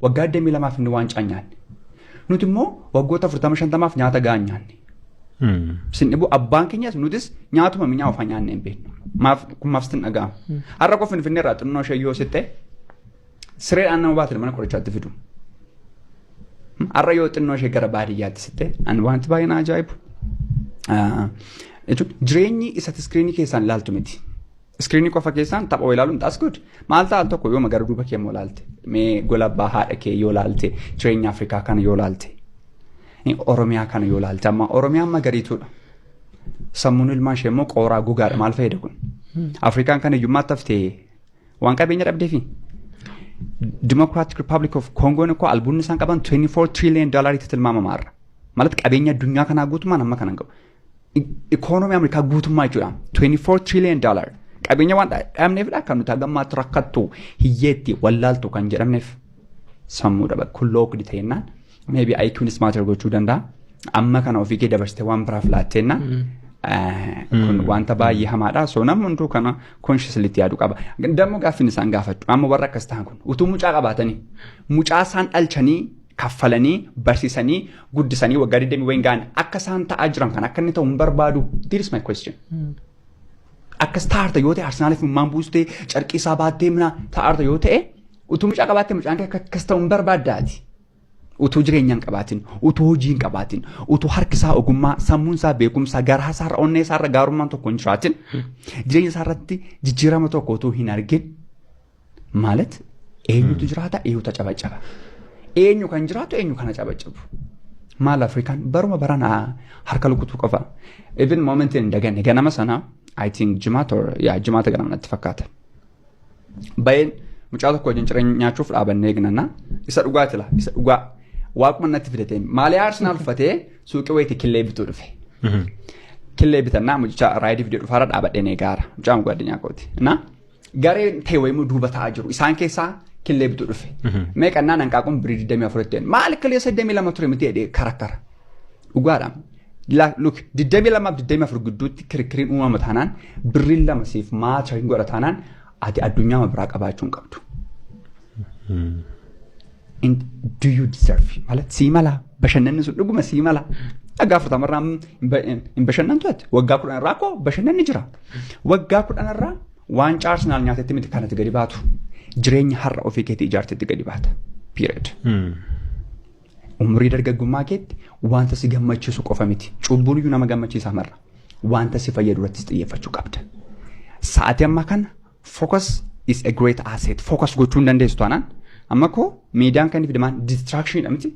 waggaa 22 inni waancaa nyaanne. Nuti immoo waggoota 45 nyaata gahaa nyaanne. Sinnibu abbaan keenyas nutis nyaatuma minyaa ofaa nyaanne hin beeknu. Maaf sitti dhaga'ama. Har'a qofa Finfinnee irraa xinnoo ishee yoo sitte sireedhaan nama baatee mana qorichaatti fidu. Har'a yoo xinnoo ishee gara baadiyyaatti sitte wanti baay'ee na ajaa'ibu. Jireenyi isatti iskiriinii keessaan ilaaltu miti. Iskiriinii qofa keessaan tapha ilaaluun taas good. Maal ta'al tokko yoo magara duuba kee ilaalte mee gola abbaa haadha kee yoo ilaalte jireenya Afrikaa kana yoo ilaalte Oromiyaa kana yoo ilaalte amma Oromiyaan magariituudha. Sammuun ilmaan ishee immoo qooraa gogaadha maal fayyada kun. Afrikaan kana iyyummaatti haftee waan qabeenya dhabdeefi. Democratic Republic of Congo ko albuunni isaan qaban $24 trillion itti tilmaamamaarra. Malatti qabeenya addunyaa kanaa guutummaan amma kana qabu. Economy Amerikaa guutummaa jechuudha. $24 trillion. Qabeenya waan dhabneefidha kan nuti hagammaatti rakkattu hiyyeetti wallaaltu kan jedhamneef sammuu dhaba kulloo kudi ta'ennaan maybe IQ'n smarter gochuu danda'a. Amma kana ofii kee dabarsitee waan biraaf laatteenna. Kun wanta baay'ee hamaadha. So namni hunduu kana consciously yaaduu qaba. Dammoo gaaffin isaan gaafadhu. Amma warra akkas ta'an kun utuu mucaa qabaatanii mucaa isaan dhalchanii kaffalanii barsiisanii guddisanii waggaa 20 wayin gaan akka isaan ta'aa jiran kan akka inni ta'u hin barbaadu. This is my question. Akka starta yoo ta'e Arsenaaliif mummaan buustee carqii isaa baattee mina ta'arta yoo ta'e utuu mucaa qabaattee mucaan akkas ta'u hin barbaaddaati. Utuu jireenyaan qabaatin, utuu hojiin qabaatin, utuu harki isaa ogummaa, sammuun isaa beekumsa, garaa isaa irra onnee isaa irra gaarummaan tokko hin jiraatin, jireenya isaa irratti jijjiirama tokko utuu hin argin maalet eenyutu jiraata eenyutu cabacaba. Eenyu kan jiraatu eenyu kana cabacabu. Maal Afrikaan baruma baranaa harka lukutuu qofa. Even momentiin hin daganne ganama sana I think jimaata ganama natti fakkaata. Baay'een mucaa tokko wajjin cireenya nyaachuuf dhaabannee eegnanna. Isa dhugaati la isa dhugaa. Waaquma natti fidatee maalee Arsenaal uffatee suuqii wayitii killee bituu dhufe. Killee bitannaa mucaa raayidii fidee dhufaara dhaabadheen eegaara. Mucaan gaaddinyaa kooti. Na garee ta'e wayimuu duuba ta'aa jiru. Isaan keessaa killee bituu dhufe. Meeqannaa hanqaaquun birii 24 ta'een. Maali killee 82 ture miti jedhee karakkara. Dhugaadha. Look 22-24 gidduutti kirikiriin uumama taanaan birriin lama siif maacha hin godha taanaan ati addunyaa biraa qabaachuu hin qabdu. Do you deserve? Malat sii mala bashannanni sun dhuguma sii mala. Waggaa 40 hin bashannantu ati. Waggaa 10 irraa koo bashannanni jira. Waggaa 10 irraa waancaa Arsenaal nyaatetti miti kanatti gadi baatu. Jireenya har'a ofii keetii ijaartetti gadi baata. Period. Umurii dargaggummaa keetti wanta si gammachiisu qofa miti. Cubbuun iyyuu nama gammachiisaa marra. Wanta si fayyadu irrattis xiyyeeffachuu qabda. Sa'aatii ammaa kana focus is a great asset. Focus gochuu hin dandeessu taanaan amma koo miidiyaan kan ifi deemaan distraction dha miti.